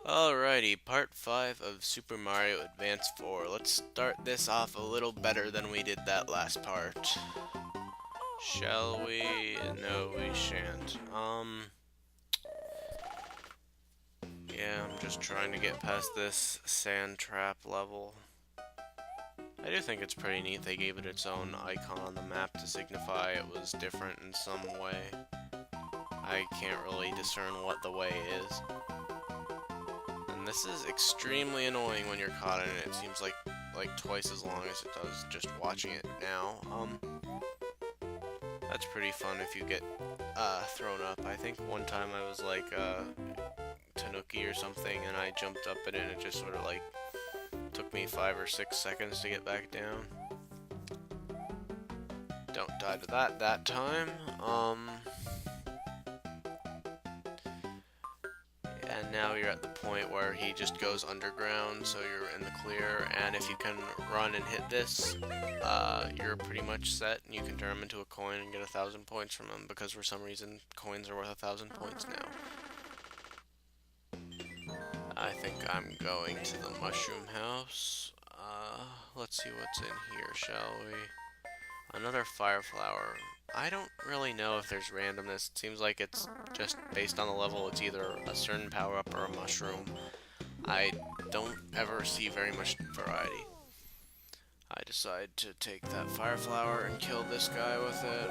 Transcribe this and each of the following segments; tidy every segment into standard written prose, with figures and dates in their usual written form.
Alrighty, part 5 of Super Mario Advance 4. Let's start this off a little better than we did that last part. Shall we? No, we shan't. Yeah, I'm just trying to get past this sand trap level. I do think it's pretty neat they gave it its own icon on the map to signify it was different in some way. I can't really discern what the way is. And this is extremely annoying when you're caught in it. It seems like twice as long as it does just watching it now. That's pretty fun if you get thrown up. I think one time I was like Tanuki or something, and I jumped up it, and it just sort of like took me 5 or 6 seconds to get back down. Don't die to that time. And now you're at the point where he just goes underground, so you're in the clear, and if you can run and hit this, you're pretty much set, and you can turn him into a coin and get 1,000 points from him, because for some reason, coins are worth 1,000 points now. I think I'm going to the mushroom house. Let's see what's in here, shall we? Another fire flower. I don't really know if there's randomness. It seems like it's just based on the level. It's either a certain power-up or a mushroom. I don't ever see very much variety. I decide to take that fire flower and kill this guy with it.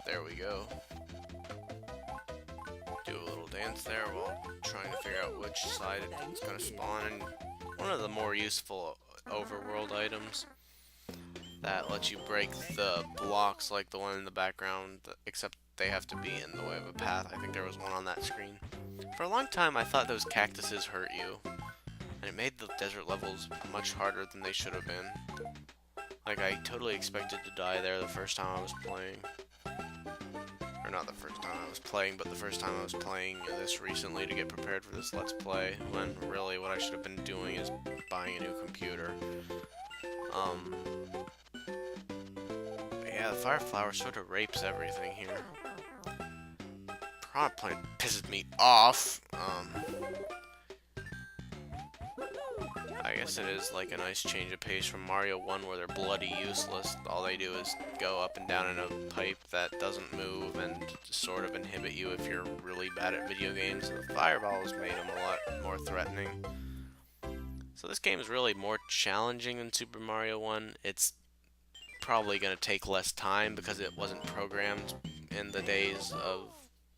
There we go. Do a little dance there while trying to figure out which side it's going to spawn. And one of the more useful overworld items that lets you break the blocks like the one in the background, except they have to be in the way of a path. I think there was one on that screen. For a long time, I thought those cactuses hurt you, and it made the desert levels much harder than they should have been. Like, I totally expected to die there the first time I was playing. Or not the first time I was playing, but the first time I was playing this recently to get prepared for this Let's Play, when really what I should have been doing is buying a new computer. Yeah, the fire flower sort of rapes everything here. Piranha Plant pisses me off. I guess it is like a nice change of pace from Mario 1 where they're bloody useless. All they do is go up and down in a pipe that doesn't move and sort of inhibit you if you're really bad at video games. The fireballs made them a lot more threatening. So this game is really more challenging than Super Mario 1. It's probably going to take less time because it wasn't programmed in the days of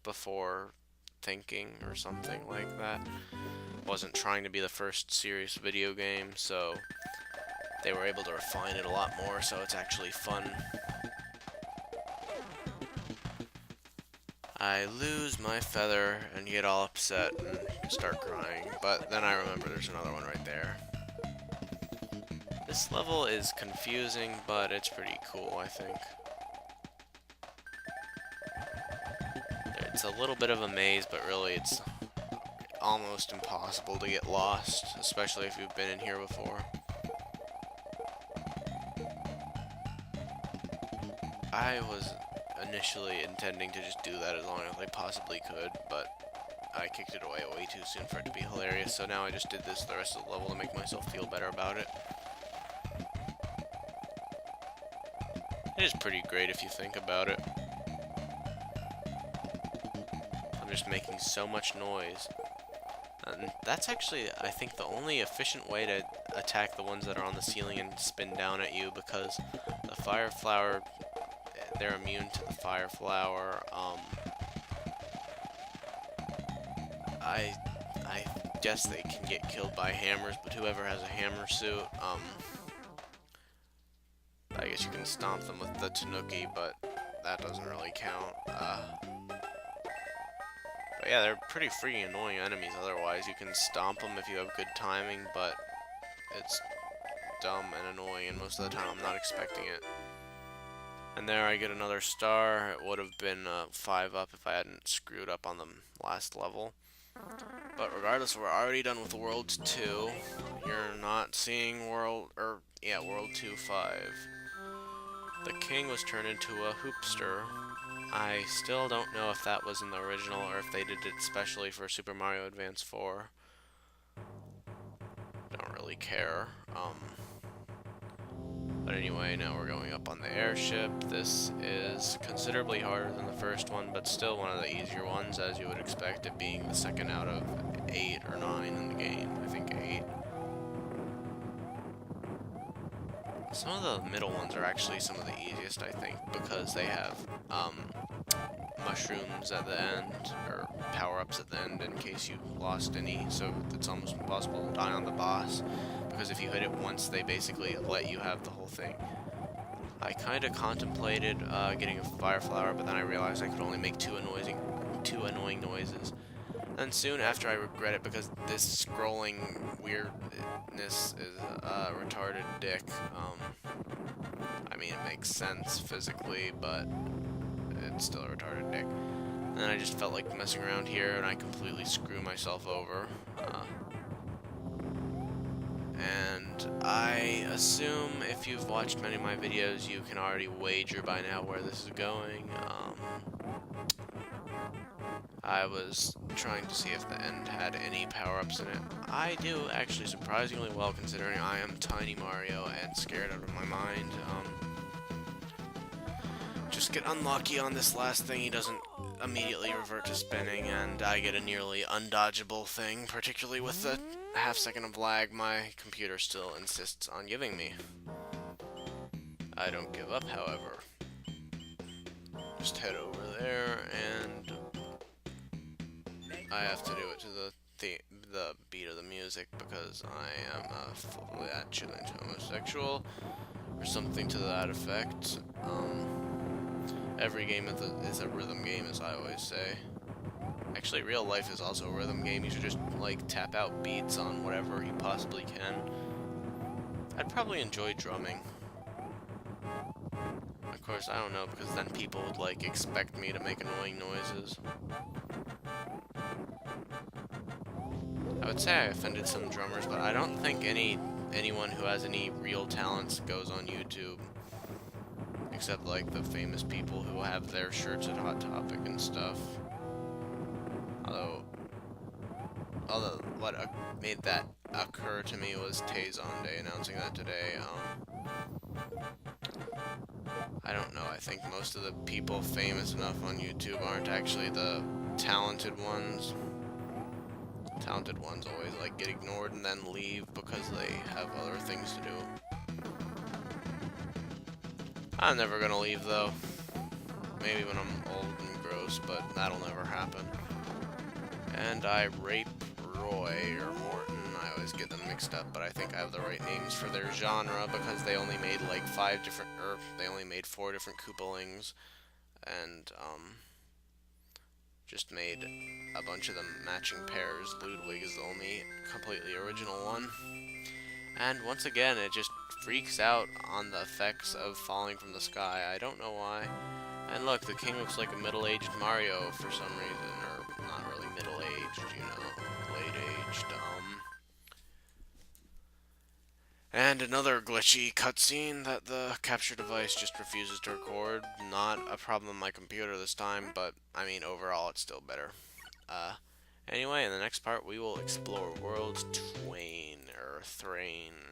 before thinking or something like that. It wasn't trying to be the first serious video game, so they were able to refine it a lot more, so it's actually fun. I lose my feather and get all upset and start crying, but then I remember there's another one right there. This level is confusing, but it's pretty cool, I think. It's a little bit of a maze, but really it's almost impossible to get lost, especially if you've been in here before. I was initially intending to just do that as long as I possibly could, but I kicked it away way too soon for it to be hilarious, so now I just did this the rest of the level to make myself feel better about it. It is pretty great if you think about it. I'm just making so much noise. And that's actually, I think, the only efficient way to attack the ones that are on the ceiling and spin down at you, because the fire flower, they're immune to the fire flower. I guess they can get killed by hammers, but whoever has a hammer suit, I guess you can stomp them with the Tanuki, but that doesn't really count. But yeah, they're pretty freaking annoying enemies otherwise. You can stomp them if you have good timing, but it's dumb and annoying, and most of the time I'm not expecting it. And there I get another star. It would have been 5 up if I hadn't screwed up on the last level. But regardless, we're already done with World 2. You're not seeing World 2 5. The king was turned into a hoopster, I still don't know if that was in the original or if they did it specially for Super Mario Advance 4. Don't really care. But anyway, now we're going up on the airship. This is considerably harder than the first one, but still one of the easier ones, as you would expect, it being the second out of 8 or 9 in the game. I think 8. Some of the middle ones are actually some of the easiest, I think, because they have mushrooms at the end, or power-ups at the end in case you lost any, so it's almost impossible to die on the boss, because if you hit it once, they basically let you have the whole thing. I kind of contemplated getting a fire flower, but then I realized I could only make two annoying noises. And soon after I regret it because this scrolling weirdness is retarded dick. I mean, it makes sense physically, but it's still a retarded dick. And then I just felt like messing around here, and I completely screw myself over. And I assume if you've watched many of my videos, you can already wager by now where this is going. I was trying to see if the end had any power-ups in it. I do, actually, surprisingly well, considering I am Tiny Mario and scared out of my mind. Just get unlucky on this last thing, he doesn't immediately revert to spinning, and I get a nearly undodgeable thing, particularly with the half second of lag my computer still insists on giving me. I don't give up, however. Just head over there, and I have to do it to the beat of the music because I am a flatulent homosexual, or something to that effect. Every game is a rhythm game, as I always say. Actually, real life is also a rhythm game. You should just, like, tap out beats on whatever you possibly can. I'd probably enjoy drumming. Of course, I don't know, because then people would, like, expect me to make annoying noises. I would say I offended some drummers, but I don't think anyone who has any real talents goes on YouTube. Except, like, the famous people who have their shirts at Hot Topic and stuff. Although what made that occur to me was Tay-Zonde announcing that today. I don't know, I think most of the people famous enough on YouTube aren't actually the talented ones. Talented ones always, like, get ignored and then leave because they have other things to do. I'm never gonna leave, though. Maybe when I'm old and gross, but that'll never happen. And I rape Roy, or Morton. I always get them mixed up, but I think I have the right names for their genre, because they only made, like, they only made 4 different Koopalings, and, just made a bunch of them matching pairs. Ludwig is the only completely original one. And once again, it just freaks out on the effects of falling from the sky. I don't know why. And look, the king looks like a middle-aged Mario for some reason, or not really middle-aged, you know, late-aged. And another glitchy cutscene that the capture device just refuses to record. Not a problem on my computer this time, but, I mean, overall it's still better. Anyway, in the next part we will explore World Twain, or Thrain.